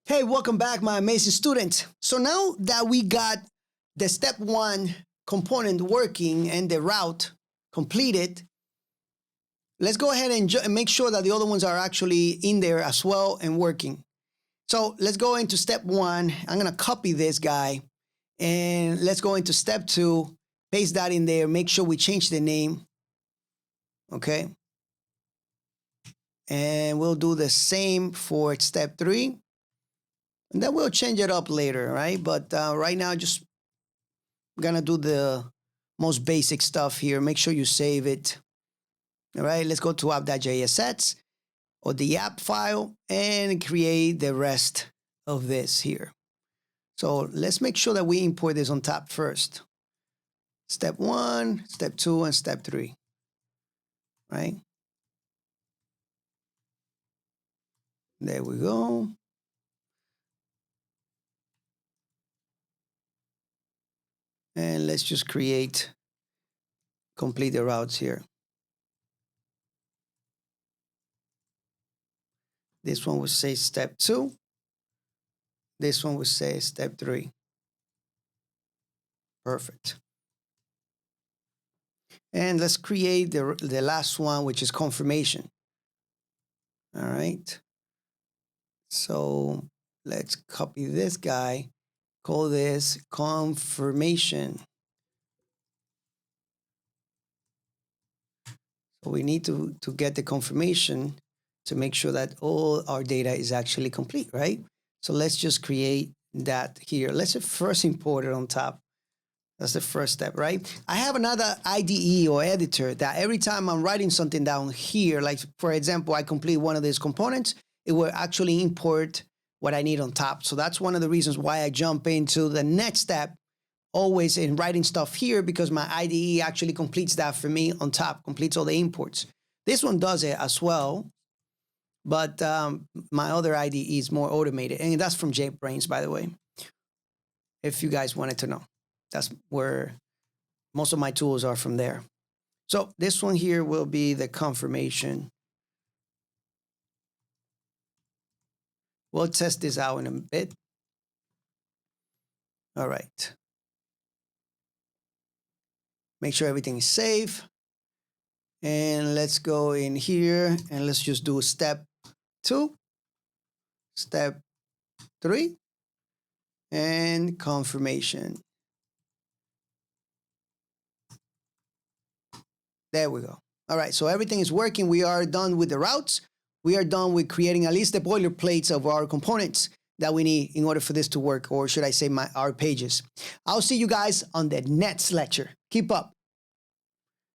Hey, welcome back, my amazing students. So now that we got the step one component working and the route completed, let's go ahead and make sure that the other ones are actually in there as well and working. So let's go into step one. I'm gonna copy this guy and let's go into step two, paste that in there, make sure we change the name, okay? And we'll do the same for step three. And then we'll change it up later, right? But right now, just gonna do the most basic stuff here. Make sure you save it. All right, let's go to app.js or the app file and create the rest of this here. So let's make sure that we import this on top first. Step one, step two, and step three, right? There we go. And let's just complete the routes here. This one would say step two. This one would say step three. Perfect. And let's create the last one, which is confirmation. All right. So let's copy this guy, call this confirmation. So we need to get the confirmation to make sure that all our data is actually complete, right? So let's just create that here. Let's first import it on top. That's the first step, right? I have another IDE or editor that every time I'm writing something down here, like for example, I complete one of these components, it will actually import what I need on top. So that's one of the reasons why I jump into the next step always in writing stuff here, because my IDE actually completes that for me on top, completes all the imports. This one does it as well, but my other IDE is more automated. And that's from JetBrains, by the way, if you guys wanted to know. That's where most of my tools are from there. So this one here will be the confirmation. We'll test this out in a bit. All right. Make sure everything is safe. And let's go in here and let's just do step two, step three, and confirmation. There we go. All right, so everything is working. We are done with the routes. We are done with creating at least the boilerplates of our components that we need in order for this to work, or should I say our pages. I'll see you guys on the next lecture. Keep up.